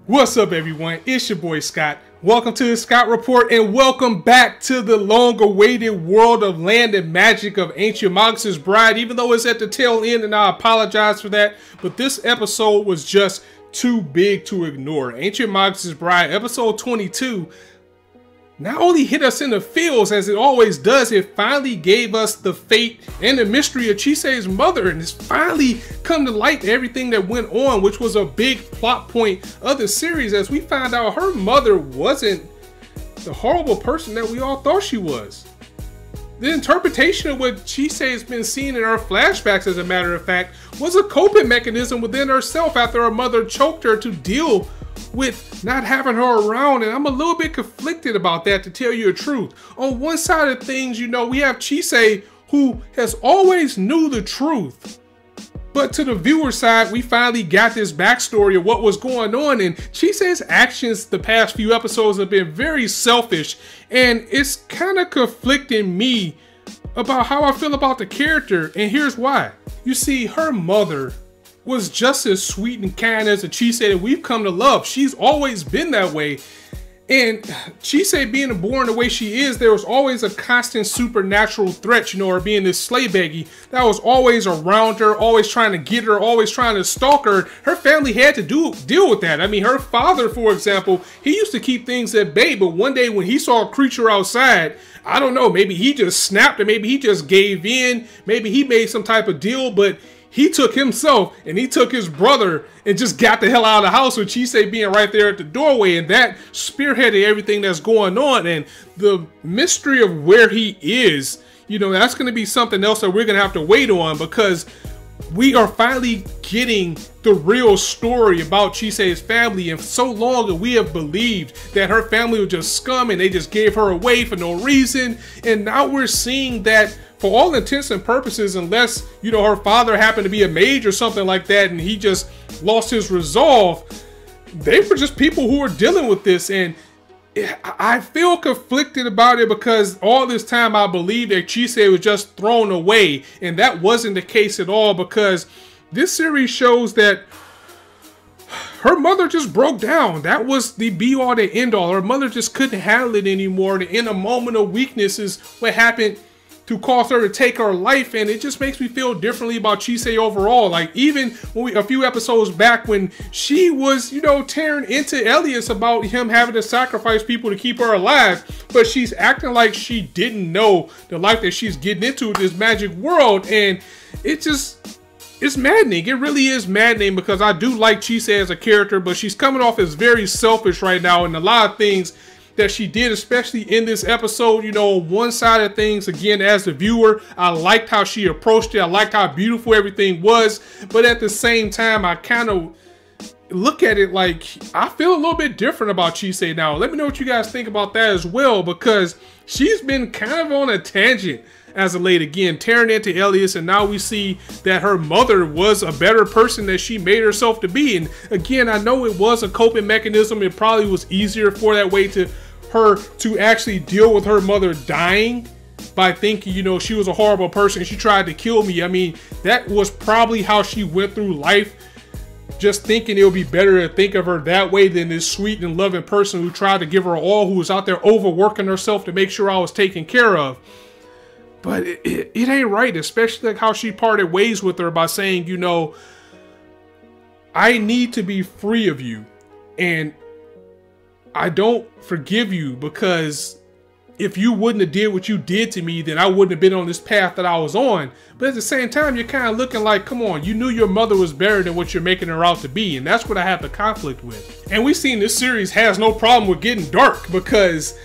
What's up, everyone? It's your boy Scott. Welcome to the Scott Report, and welcome back to the long-awaited world of land and magic of ancient Magus'Bride. Even though it's at the tail end, and I apologize for that, but this episode was just too big to ignore. Ancient Magus'Bride, episode 22, not only hit us in the feels as it always does, it finally gave us the fate and the mystery of Chise's mother, and it's finally come to light everything that went on, which was a big plot point of the series, as we found out her mother wasn't the horrible person that we all thought she was. The interpretation of what Chise has been seeing in her flashbacks, as a matter of fact, was a coping mechanism within herself after her mother choked her to deal with not having her around, and I'm a little bit conflicted about that, to tell you the truth. On one side of things, you know, we have Chise, who has always knew the truth, but to the viewer side, we finally got this backstory of what was going on, and Chise's actions the past few episodes have been very selfish, and it's kind of conflicting me about how I feel about the character, and here's why. You see, her mother was just as sweet and kind as the Chise that we've come to love. She's always been that way. And Chise being born the way she is, there was always a constant supernatural threat, you know, her being this slave baggy that was always around her, always trying to get her, always trying to stalk her. Her family had to deal with that. I mean, her father, for example, he used to keep things at bay, but one day when he saw a creature outside, I don't know, maybe he just snapped, or maybe he just gave in, maybe he made some type of deal, but he took himself and he took his brother and just got the hell out of the house, with Chise being right there at the doorway, and that spearheaded everything that's going on. And the mystery of where he is, you know, that's going to be something else that we're going to have to wait on, because we are finally getting the real story about Chise's family. And for so long that we have believed that her family was just scum and they just gave her away for no reason, and now we're seeing that for all intents and purposes, unless, you know, her father happened to be a mage or something like that and he just lost his resolve, they were just people who were dealing with this. And I feel conflicted about it, because all this time I believed that Chise was just thrown away, and that wasn't the case at all, because this series shows that her mother just broke down. That was the be-all, the end-all. Her mother just couldn't handle it anymore, and in a moment of weakness is what happened to cause her to take her life. And it just makes me feel differently about Chise overall. Like, even when a few episodes back, when she was, you know, tearing into Elias about him having to sacrifice people to keep her alive, but she's acting like she didn't know the life that she's getting into with this magic world. And it's maddening. It really is maddening, because I do like Chise as a character, but she's coming off as very selfish right now, and a lot of things that she did, especially in this episode, you know, one side of things, again, as the viewer, I liked how she approached it. I liked how beautiful everything was, but at the same time, I kind of look at it like I feel a little bit different about Chise now. Let me know what you guys think about that as well, because she's been kind of on a tangent as of late, again, tearing into Elias, and now we see that her mother was a better person than she made herself to be. And again, I know it was a coping mechanism. It probably was easier for that way to her to actually deal with her mother dying, by thinking, you know, she was a horrible person, she tried to kill me. I mean, that was probably how she went through life, just thinking it would be better to think of her that way than this sweet and loving person who tried to give her all, who was out there overworking herself to make sure I was taken care of. But it ain't right, especially like how she parted ways with her by saying, you know, I need to be free of you, and I don't forgive you, because if you wouldn't have did what you did to me, then I wouldn't have been on this path that I was on. But at the same time, you're kind of looking like, come on, you knew your mother was better than what you're making her out to be. And that's what I have the conflict with. And we've seen this series has no problem with getting dark, because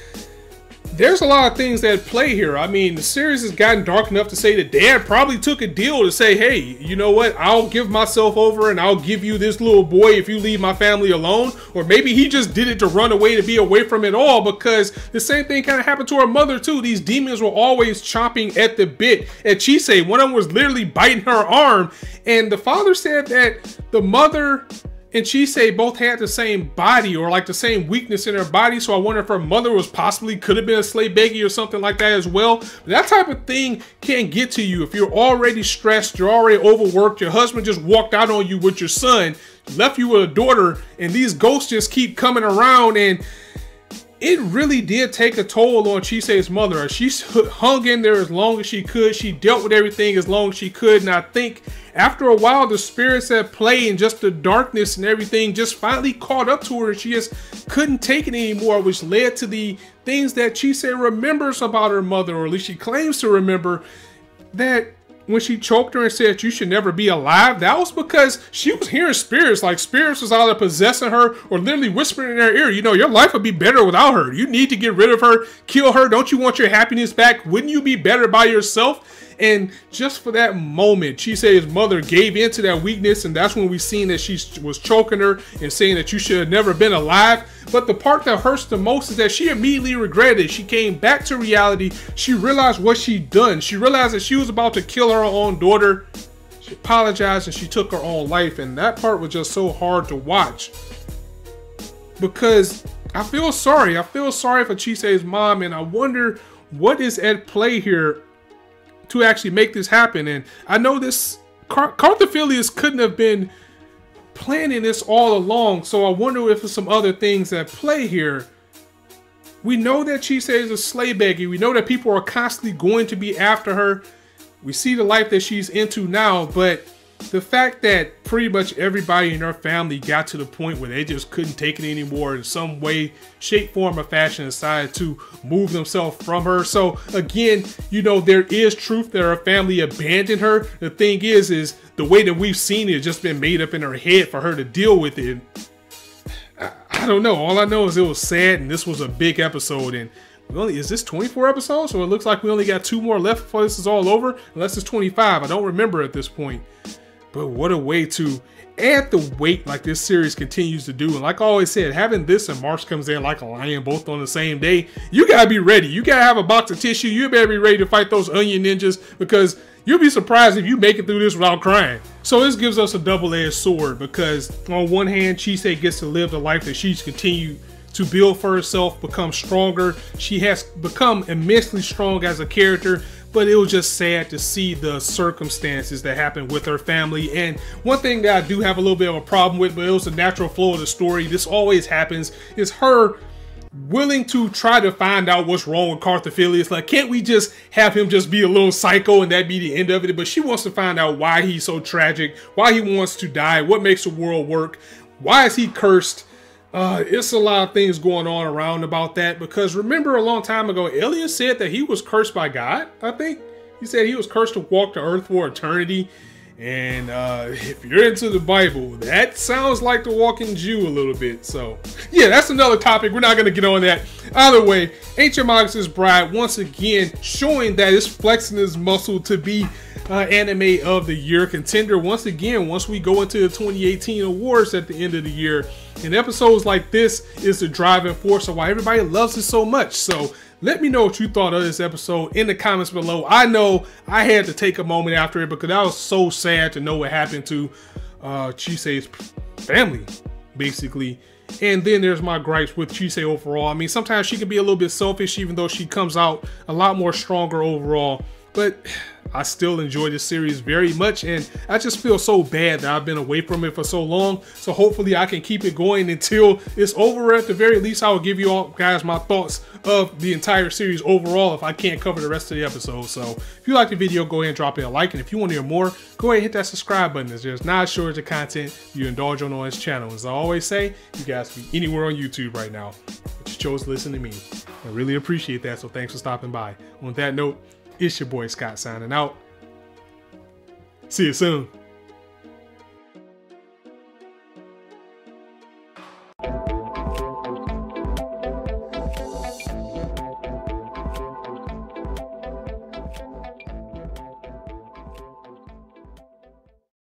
there's a lot of things that play here. I mean, the series has gotten dark enough to say that Dad probably took a deal to say, hey, you know what, I'll give myself over and I'll give you this little boy if you leave my family alone. Or maybe he just did it to run away, to be away from it all, because the same thing kind of happened to her mother too. These demons were always chomping at the bit at Chise. One of them was literally biting her arm, and the father said that the mother and Chise both had the same body, or like the same weakness in her body. So I wonder if her mother was possibly could have been a slave baby or something like that as well. But that type of thing can get to you if you're already stressed, you're already overworked, your husband just walked out on you with your son. left you with a daughter, and these ghosts just keep coming around, and it really did take a toll on Chise's mother. She hung in there as long as she could. She dealt with everything as long as she could. And I think after a while, the spirits at play and just the darkness and everything just finally caught up to her. And she just couldn't take it anymore, which led to the things that Chise remembers about her mother, or at least she claims to remember, that when she choked her and said you should never be alive, that was because she was hearing spirits. Like, spirits was either possessing her or literally whispering in her ear, you know, your life would be better without her. You need to get rid of her, kill her. Don't you want your happiness back? Wouldn't you be better by yourself? And just for that moment, Chise's mother gave in to that weakness, and that's when we seen that she was choking her and saying that you should have never been alive. But the part that hurts the most is that she immediately regretted it. She came back to reality. She realized what she'd done. She realized that she was about to kill her own daughter. She apologized and she took her own life, and that part was just so hard to watch because I feel sorry. I feel sorry for Chise's mom, and I wonder what is at play here to actually make this happen. And I know this Carthophilius couldn't have been planning this all along, so I wonder if there's some other things at play here. We know that Chise is a slave beggar. We know that people are constantly going to be after her. We see the life that she's into now, but the fact that pretty much everybody in her family got to the point where they just couldn't take it anymore in some way, shape, form, or fashion, decided to move themselves from her. So again, you know, there is truth that her family abandoned her. The thing is the way that we've seen it has just been made up in her head for her to deal with it. I don't know. All I know is it was sad, and this was a big episode, and is this 24 episodes? So it looks like we only got 2 more left before this is all over, unless it's 25. I don't remember at this point. But what a way to add the weight like this series continues to do. And like I always said, having this and March comes in like a lion both on the same day, you gotta be ready. You gotta have a box of tissue. You better be ready to fight those onion ninjas, because you'll be surprised if you make it through this without crying. So this gives us a double-edged sword, because on one hand, Chise gets to live the life that she's continued to build for herself, become stronger. She has become immensely strong as a character, but it was just sad to see the circumstances that happened with her family. And one thing that I do have a little bit of a problem with, but it was a natural flow of the story, this always happens, is her willing to try to find out what's wrong with Carthophilius. Like, can't we just have him just be a little psycho and that be the end of it? But she wants to find out why he's so tragic, why he wants to die, what makes the world work, why is he cursed? It's a lot of things going on around about that, because remember a long time ago, Alien said that he was cursed by God, I think. He said he was cursed to walk the earth for eternity. And if you're into the Bible, that sounds like the walking Jew a little bit. So yeah, that's another topic. We're not going to get on that. Either way, Ancient Magus'Bride once again showing that it's flexing his muscle to be anime of the year contender once again once we go into the 2018 awards at the end of the year. And episodes like this is the driving force of why everybody loves it so much. So let me know what you thought of this episode in the comments below. I know I had to take a moment after it because I was so sad to know what happened to Chise's family, basically. And then there's my gripes with Chise overall. I mean, sometimes she can be a little bit selfish, even though she comes out a lot more stronger overall. But I still enjoy this series very much, and I just feel so bad that I've been away from it for so long. So hopefully I can keep it going until it's over. At the very least, I will give you all guys my thoughts of the entire series overall if I can't cover the rest of the episode. So if you like the video, go ahead and drop it a like, and if you want to hear more, go ahead and hit that subscribe button, as there's not a shortage of content you indulge on this channel. As I always say, you guys can be anywhere on YouTube right now, but you chose to listen to me. I really appreciate that, so thanks for stopping by. On that note, it's your boy Scott signing out. See you soon.